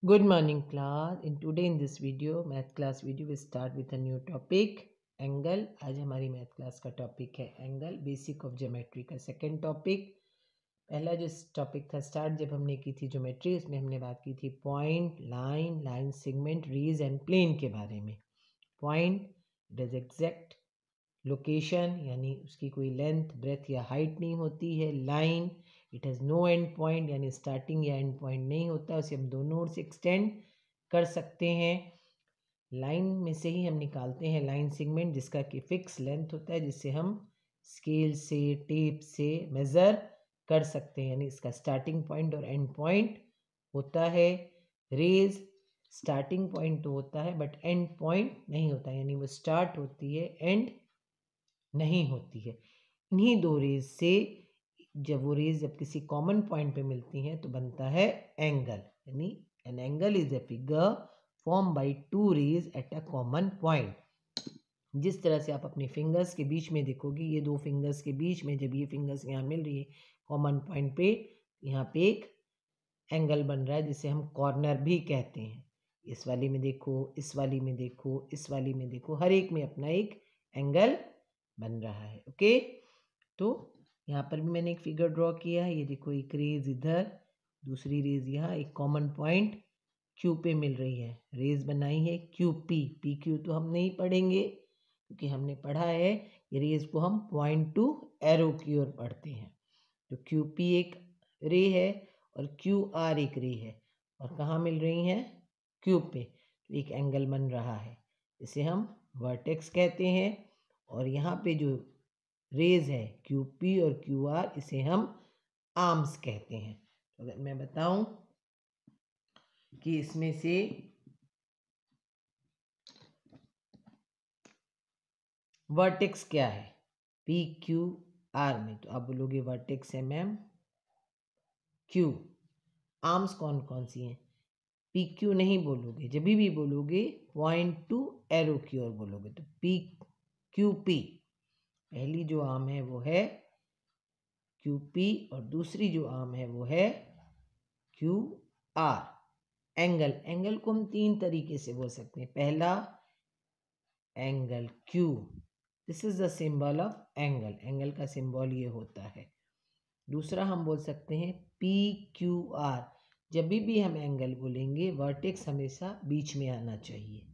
Good morning class. In this video, math class video, we start with a new topic, angle. आज हमारी math class का topic है angle, basic of geometry का second topic. पहला जो topic था start जब हमने की थी ज्योमेट्री, उसमें हमने बात की थी point, line segment, rays and plane के बारे में. Point it is exact location, यानी उसकी कोई लेंथ, ब्रेथ या हाइट नहीं होती है. Line it has no end point, यानी स्टार्टिंग या एंड पॉइंट नहीं होता, उसे हम दोनों ओर से एक्सटेंड कर सकते हैं. लाइन में से ही हम निकालते हैं लाइन सेगमेंट, जिसका कि फिक्स लेंथ होता है, जिससे हम स्केल से, टेप से मेज़र कर सकते हैं, यानी इसका स्टार्टिंग पॉइंट और एंड पॉइंट होता है. रेज स्टार्टिंग पॉइंट तो होता है बट एंड पॉइंट नहीं होता, यानी वो स्टार्ट होती है एंड नहीं होती है. इन्हीं दो रेज से जब किसी कॉमन पॉइंट पे मिलती हैं तो बनता है एंगल. यानी an angle is a figure form by two rays at a common point. जिस तरह से आप अपने फिंगर्स के बीच में देखोगे, ये दो फिंगर्स के बीच में जब ये फिंगर्स यहाँ मिल रही है कॉमन पॉइंट पे, यहाँ पे एक एंगल बन रहा है जिसे हम कॉर्नर भी कहते हैं. इस वाली में देखो, इस वाली में देखो, इस वाली में देखो, हर एक में अपना एक एंगल बन रहा है. ओके, तो यहाँ पर भी मैंने एक फिगर ड्रॉ किया है. ये देखो, एक रेज इधर, दूसरी रेज यहाँ, एक कॉमन पॉइंट क्यू पे मिल रही है. रेज बनाई है क्यू पी. पी क्यू तो हम नहीं पढ़ेंगे क्योंकि हमने पढ़ा है ये रेज को हम पॉइंट टू एरो की ओर पढ़ते हैं. तो क्यू पी एक रे है और क्यू आर एक रे है, और कहाँ मिल रही हैं? क्यू पे. तो एक एंगल बन रहा है, इसे हम वर्टेक्स कहते हैं. और यहाँ पे जो रेज है क्यू पी और क्यू आर, इसे हम आर्म्स कहते हैं. तो अगर मैं बताऊं कि इसमें से वर्टेक्स क्या है पी क्यू आर में, तो आप बोलोगे वर्टेक्स है मैम क्यू. आर्म्स कौन कौन सी हैं? पी क्यू नहीं बोलोगे, जब भी बोलोगे पॉइंट टू एरो की ओर बोलोगे. तो पी क्यू पी, पहली जो आर्म है वो है क्यू पी और दूसरी जो आर्म है वो है क्यू आर. एंगल को हम तीन तरीके से बोल सकते हैं. पहला angle Q, this is the symbol of angle. Angle का सिंबल ये होता है. दूसरा हम बोल सकते हैं पी क्यू आर. जब भी हम एंगल बोलेंगे वर्टेक्स हमेशा बीच में आना चाहिए.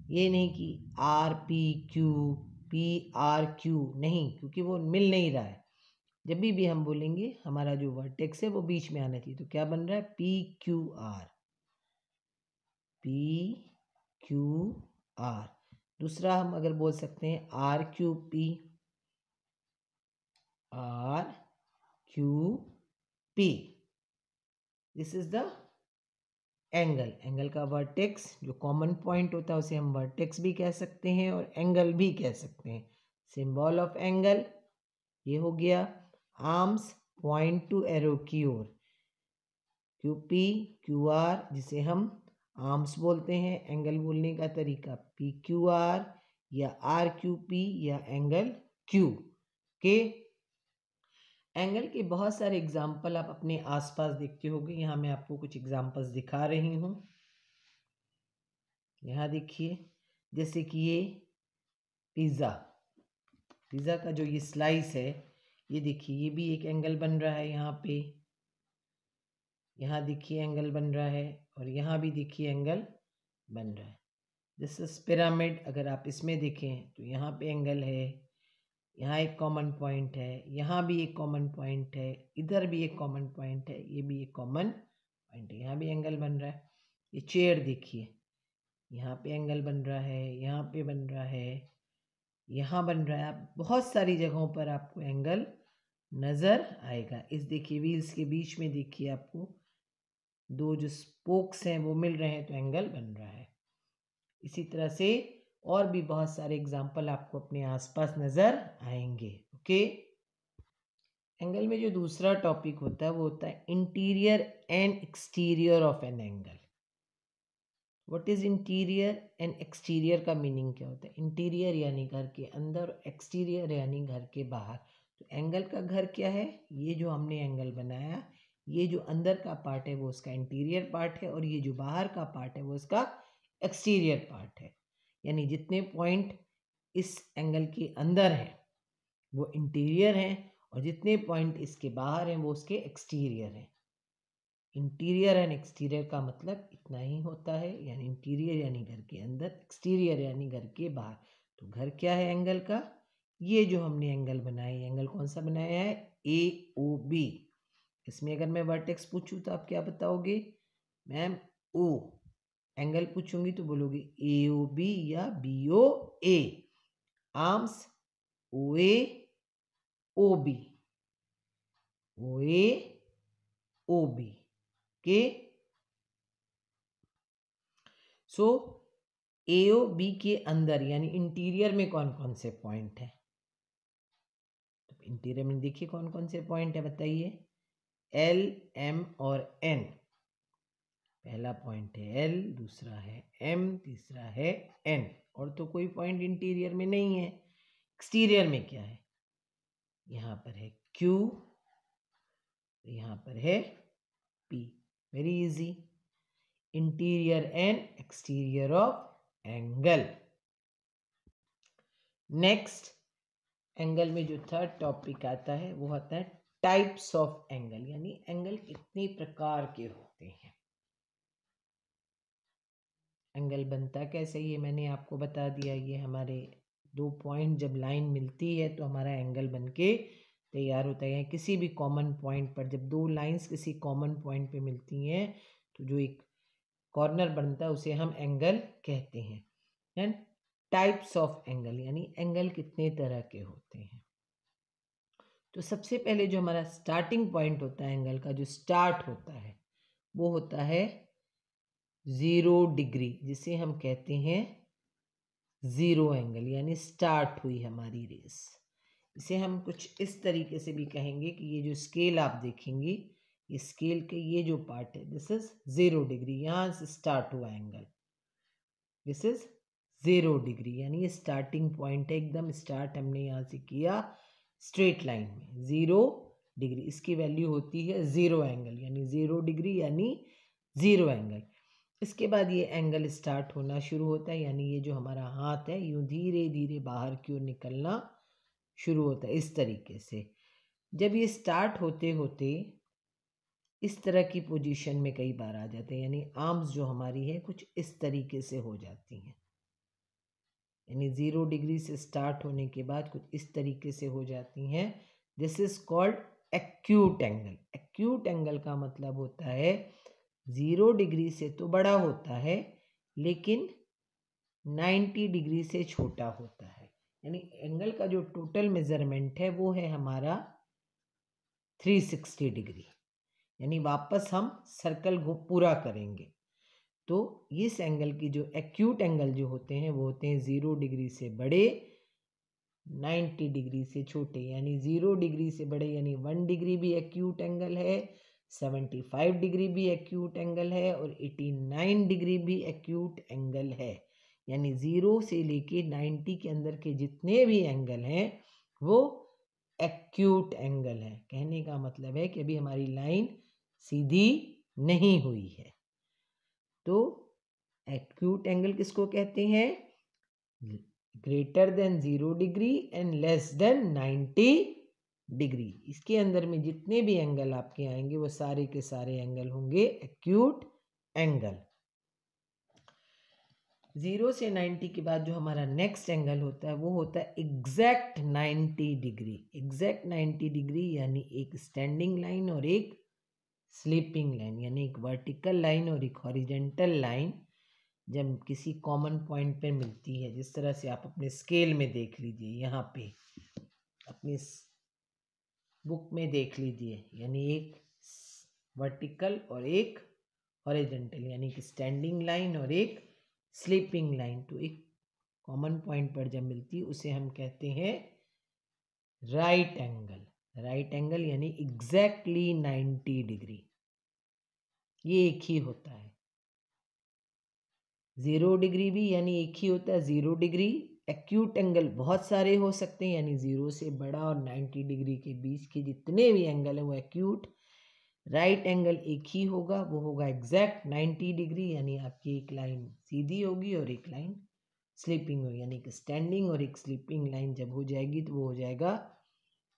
ये नहीं कि are P Q, P R Q, नहीं, क्योंकि वो मिल नहीं रहा है. जब भी हम बोलेंगे हमारा जो वर्टेक्स है वो बीच में आना चाहिए. तो क्या बन रहा है? P Q R, P Q R. दूसरा हम अगर बोल सकते हैं R Q P, R Q P. This is the angle का वर्टेक्स जो कॉमन पॉइंट होता है उसे हम वर्टेक्स भी कह सकते हैं और एंगल भी कह सकते हैं. सिंबल ऑफ एंगल ये हो गया. आर्म्स पॉइंट टू एरो की ओर, क्यू पी क्यू आर, जिसे हम आर्म्स बोलते हैं. एंगल बोलने का तरीका पी क्यू आर या आर क्यू पी या एंगल क्यू के. एंगल के बहुत सारे एग्जाम्पल आप अपने आसपास देखते होंगे. यहाँ मैं आपको कुछ एग्जाम्पल्स दिखा रही हूँ. यहाँ देखिए, जैसे कि ये पिज़्ज़ा का जो ये स्लाइस है, ये देखिए, ये भी एक एंगल बन रहा है यहाँ पे. यहाँ देखिए एंगल बन रहा है, और यहाँ भी देखिए एंगल बन रहा है. This is pyramid. अगर आप इसमें देखें तो यहाँ पे एंगल है, यहाँ एक कॉमन पॉइंट है, यहाँ भी एक कॉमन पॉइंट है, इधर भी एक कॉमन पॉइंट है, ये भी एक कॉमन पॉइंट है, यहाँ भी एंगल बन रहा है. ये चेयर देखिए, यहाँ पे एंगल बन रहा है, यहाँ पे बन रहा है, यहाँ बन रहा है. आप बहुत सारी जगहों पर आपको एंगल नज़र आएगा. इस देखिए व्हील्स के बीच में देखिए आपको दो जो स्पोक्स हैं वो मिल रहे हैं, तो एंगल बन रहा है. इसी तरह से और भी बहुत सारे एग्जाम्पल आपको अपने आसपास नज़र आएंगे. ओके, एंगल में जो दूसरा टॉपिक होता है वो होता है interior and exterior of an angle. What is interior and exterior का मीनिंग क्या होता है? इंटीरियर यानी घर के अंदर, एक्सटीरियर यानी घर के बाहर. तो एंगल का घर क्या है? ये जो हमने एंगल बनाया ये जो अंदर का पार्ट है वो उसका इंटीरियर पार्ट है और ये जो बाहर का पार्ट है वो उसका एक्सटीरियर पार्ट है। यानी जितने पॉइंट इस एंगल के अंदर हैं वो इंटीरियर हैं और जितने पॉइंट इसके बाहर हैं वो उसके एक्सटीरियर हैं। इंटीरियर एंड एक्सटीरियर का मतलब इतना ही होता है, यानी इंटीरियर यानी घर के अंदर, एक्सटीरियर यानी घर के बाहर। तो घर क्या है एंगल का? ये जो हमने एंगल बनाया है, एंगल कौन सा बनाया है? AOB। इसमें अगर मैं वर्टेक्स पूछूं तो आप क्या बताओगे? Ma'am O। एंगल पूछूंगी तो बोलोगे AOB या BOA। Arms OA OB, OA OB के। सो AOB के अंदर यानी इंटीरियर में कौन कौन से पॉइंट है? तो इंटीरियर में देखिए कौन कौन से पॉइंट है, बताइए। L, M और N। पहला पॉइंट है L, दूसरा है M, तीसरा है N। और तो कोई पॉइंट इंटीरियर में नहीं है। एक्सटीरियर में क्या है? यहाँ पर है Q, यहाँ पर है P। Very easy. Interior and exterior of angle. Next angle में जो थर्ड टॉपिक आता है वो आता है टाइप्स ऑफ एंगल, यानी एंगल कितने प्रकार के होते हैं। एंगल बनता कैसे ये मैंने आपको बता दिया। ये हमारे दो पॉइंट जब लाइन मिलती है तो हमारा एंगल बनके तैयार होता है। किसी भी कॉमन पॉइंट पर जब दो लाइंस किसी कॉमन पॉइंट पे मिलती हैं तो जो एक कॉर्नर बनता है उसे हम एंगल कहते हैं। एंड टाइप्स ऑफ एंगल यानी एंगल कितने तरह के होते हैं। तो सबसे पहले जो हमारा स्टार्टिंग पॉइंट होता है एंगल का, जो स्टार्ट होता है वो होता है 0 डिग्री, जिसे हम कहते हैं ज़ीरो एंगल, यानी स्टार्ट हुई हमारी रेस। इसे हम कुछ इस तरीके से भी कहेंगे कि ये जो स्केल आप देखेंगे, ये स्केल के ये जो पार्ट है दिस इज 0 डिग्री, यहाँ से स्टार्ट हुआ एंगल, दिस इज 0 डिग्री, यानी ये स्टार्टिंग पॉइंट है। एकदम स्टार्ट हमने यहाँ से किया स्ट्रेट लाइन में 0 डिग्री, इसकी वैल्यू होती है 0 एंगल, यानी 0 डिग्री यानी 0 एंगल। इसके बाद ये एंगल स्टार्ट होना शुरू होता है, यानी ये जो हमारा हाथ है यूं धीरे धीरे बाहर की ओर निकलना शुरू होता है इस तरीके से। जब ये स्टार्ट होते होते इस तरह की पोजीशन में कई बार आ जाते हैं, यानी आर्म्स जो हमारी है कुछ इस तरीके से हो जाती हैं, यानी 0 डिग्री से स्टार्ट होने के बाद कुछ इस तरीके से हो जाती हैं। This is called acute angle. Acute angle का मतलब होता है 0 डिग्री से तो बड़ा होता है लेकिन 90 डिग्री से छोटा होता है, यानी एंगल का जो टोटल मेजरमेंट है वो है हमारा 360 डिग्री, यानी वापस हम सर्कल को पूरा करेंगे। तो इस एंगल की जो एक्यूट एंगल जो होते हैं वो होते हैं 0 डिग्री से बड़े, 90 डिग्री से छोटे। यानी 0 डिग्री से बड़े यानी 1 डिग्री भी एक्यूट एंगल है, 75 डिग्री भी एक्यूट एंगल है और 89 डिग्री भी एक्यूट एंगल है। यानी 0 से लेके 90 के अंदर के जितने भी एंगल हैं वो एक्यूट एंगल है। कहने का मतलब है कि अभी हमारी लाइन सीधी नहीं हुई है। तो एक्यूट एंगल किसको कहते हैं? Greater than 0 degree and less than 90 degree. इसके अंदर में जितने भी एंगल आपके आएंगे वो सारे के सारे एंगल होंगे एक्यूट एंगल। 0 से 90 के बाद जो हमारा नेक्स्ट एंगल होता है वो होता है एग्जैक्ट 90 डिग्री। एग्जैक्ट 90 डिग्री यानी एक स्टैंडिंग लाइन और एक स्लीपिंग लाइन, यानी एक वर्टिकल लाइन और एक हॉरिजेंटल लाइन जब किसी कॉमन पॉइंट पे मिलती है, जिस तरह से आप अपने स्केल में देख लीजिए, यहाँ पे अपनी बुक में देख लीजिए, यानी एक वर्टिकल और एक हॉरिजेंटल, यानी कि स्टैंडिंग लाइन और एक स्लीपिंग लाइन। तो एक कॉमन पॉइंट पर जब मिलती है उसे हम कहते हैं राइट एंगल। राइट एंगल यानी एग्जैक्टली 90 डिग्री, ये एक ही होता है। 0 डिग्री भी यानी एक ही होता है 0 डिग्री। एक्यूट एंगल बहुत सारे हो सकते हैं, यानी 0 से बड़ा और 90 डिग्री के बीच के जितने भी एंगल हैं वो एक्यूट। राइट एंगल एक ही होगा, वो होगा एग्जैक्ट 90 डिग्री, यानी आपकी एक लाइन सीधी होगी और एक लाइन स्लीपिंग होगी, यानी कि स्टैंडिंग और एक स्लीपिंग लाइन जब हो जाएगी तो वो हो जाएगा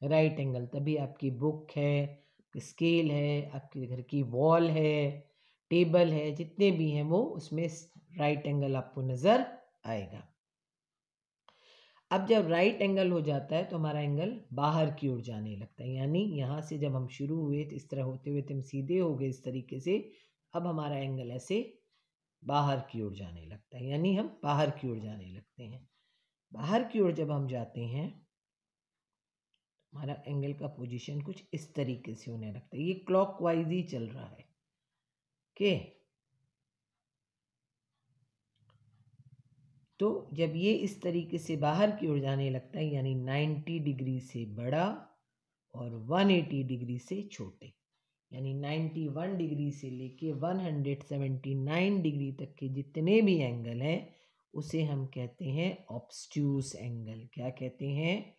राइट एंगल। तभी आपकी बुक है, स्केल है, आपके घर की वॉल है, टेबल है, जितने भी हैं वो उसमें राइट एंगल आपको नज़र आएगा। अब जब राइट एंगल हो जाता है तो हमारा एंगल बाहर की ओर जाने लगता है, यानी यहाँ से जब हम शुरू हुए तो इस तरह होते हुए हम सीधे हो गए इस तरीके से, अब हमारा एंगल ऐसे बाहर की ओर जाने लगता है, यानी हम बाहर की ओर जाने लगते हैं। बाहर की ओर जब हम जाते हैं हमारा एंगल का पोजीशन कुछ इस तरीके से होने लगता है, ये क्लॉकवाइज ही चल रहा है। ओके, तो जब ये इस तरीके से बाहर की ओर जाने लगता है, यानी 90 डिग्री से बड़ा और 180 डिग्री से छोटे, यानी 91 डिग्री से लेके 179 डिग्री तक के जितने भी एंगल हैं उसे हम कहते हैं ऑब्स्ट्यूस एंगल। क्या कहते हैं?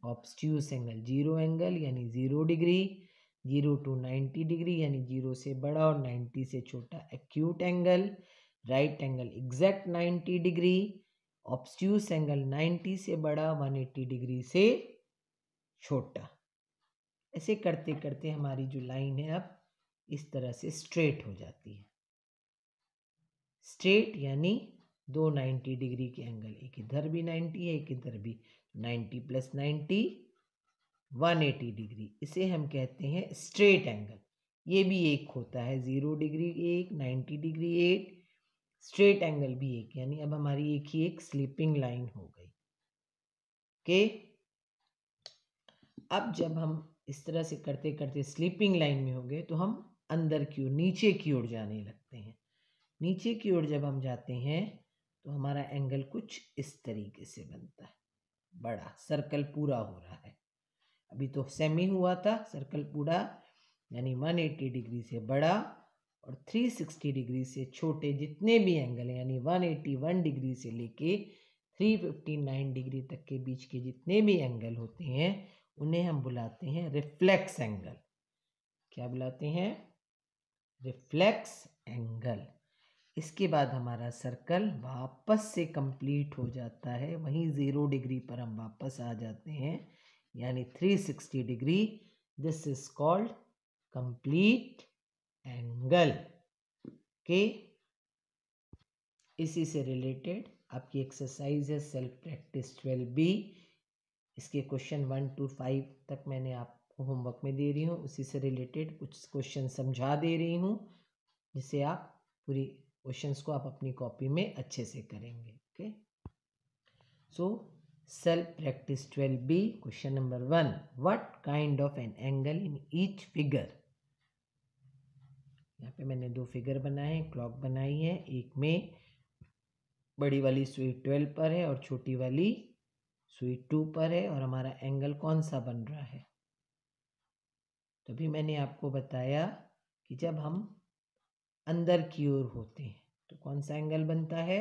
ऑब्स्ट्यूस एंगल। जीरो एंगल यानी 0 डिग्री, 0 to 90 डिग्री यानी 0 से बड़ा और 90 से छोटा acute angle, right angle exact 90 degree, obtuse angle 90 से बड़ा 180 डिग्री से छोटा। ऐसे करते करते हमारी जो लाइन है अब इस तरह से स्ट्रेट हो जाती है। स्ट्रेट यानी दो 90 डिग्री के एंगल, एक इधर भी 90 है एक इधर भी, 90 प्लस 90 180 डिग्री, इसे हम कहते हैं स्ट्रेट एंगल। ये भी एक होता है, 0 डिग्री एक, 90 डिग्री एक, स्ट्रेट एंगल भी एक, यानी अब हमारी एक ही एक स्लीपिंग लाइन हो गई। ओके, अब जब हम इस तरह से करते करते स्लीपिंग लाइन में हो गए तो हम अंदर की ओर नीचे की ओर जाने लगते हैं। नीचे की ओर जब हम जाते हैं तो हमारा एंगल कुछ इस तरीके से बनता है, बड़ा सर्कल पूरा हो रहा है। अभी तो सेमी हुआ था, सर्कल पूरा यानी 180 डिग्री से बड़ा और 360 डिग्री से छोटे जितने भी एंगल हैं, यानी 181 डिग्री से लेके 359 डिग्री तक के बीच के जितने भी एंगल होते हैं उन्हें हम बुलाते हैं रिफ्लेक्स एंगल। क्या बुलाते हैं? Reflex angle. इसके बाद हमारा सर्कल वापस से कंप्लीट हो जाता है, वहीं 0 डिग्री पर हम वापस आ जाते हैं, यानी 360 degree. This is called complete angle. के इसी से रिलेटेड आपकी एक्सरसाइज है सेल्फ प्रैक्टिस 12B। इसके क्वेश्चन 1 to 5 तक मैंने आपको होमवर्क में दे रही हूँ, उसी से रिलेटेड कुछ क्वेश्चन समझा दे रही हूँ, जिससे आप पूरी क्वेश्चंस को आप अपनी कॉपी में अच्छे से करेंगे। Okay, so self practice 12B question number 1, what kind of an angle in each figure. यहाँ पे मैंने दो फिगर बनाए हैं, क्लॉक बनाई है, एक में बड़ी वाली सुई 12 पर है और छोटी वाली सुई 2 पर है, और हमारा एंगल कौन सा बन रहा है? तो भी मैंने आपको बताया कि जब हम अंदर की ओर होते हैं तो कौन सा एंगल बनता है,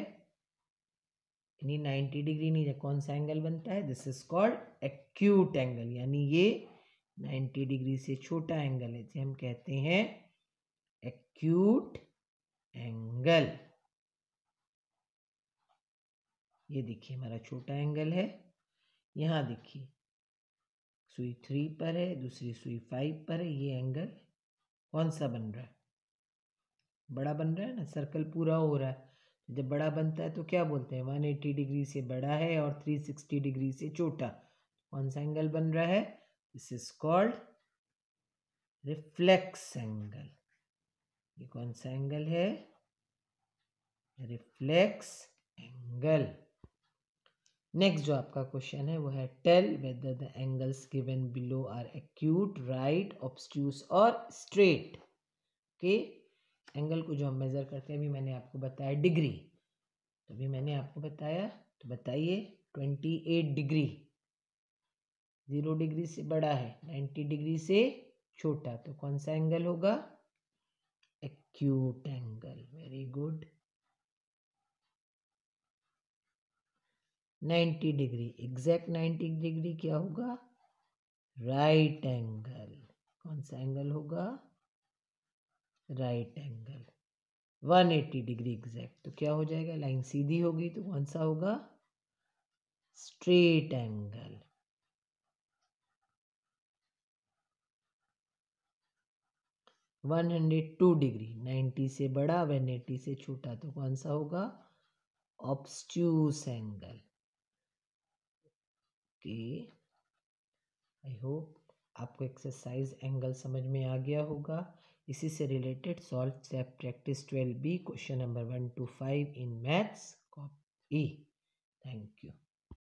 यानी 90 डिग्री नहीं, जब कौन सा एंगल बनता है? This is called acute angle, यानी ये 90 डिग्री से छोटा एंगल है, इसे हम कहते हैं एक्यूट एंगल। ये देखिए हमारा छोटा एंगल है, यहाँ देखिए सुई 3 पर है, दूसरी सुई 5 पर है, ये एंगल कौन सा बन रहा है? बड़ा बन रहा है ना, सर्कल पूरा हो रहा है। जब बड़ा बनता है तो क्या बोलते हैं? 180 डिग्री से बड़ा है और 360 डिग्री से छोटा, कौन सा एंगल बन रहा है? This is called reflex angle. ये कौन सा एंगल है? Reflex angle. नेक्स्ट जो आपका क्वेश्चन है वो है tell whether the angles given below are acute, right, obtuse और स्ट्रेट। के एंगल को जो हम मेजर करते हैं, अभी मैंने आपको बताया डिग्री, तो अभी मैंने आपको बताया, तो बताइए 28 डिग्री 0 डिग्री से बड़ा है, 90 डिग्री से छोटा, तो कौन सा एंगल होगा? Acute angle. Very good. 90 degree exact 90 degree क्या होगा? Right angle. कौन सा एंगल होगा? Right angle 180 degree exact. तो क्या हो जाएगा, लाइन सीधी होगी तो कौन सा होगा, स्ट्रेट एंगल। 102 डिग्री, 90 से बड़ा 180 से छोटा तो कौन सा होगा, ऑब्स्ट्यूस एंगल। ओके, आई होप आपको एक्सरसाइज एंगल समझ में आ गया होगा। इसी से related solve step practice 12B question number 1 to 5 in maths copy. Thank you.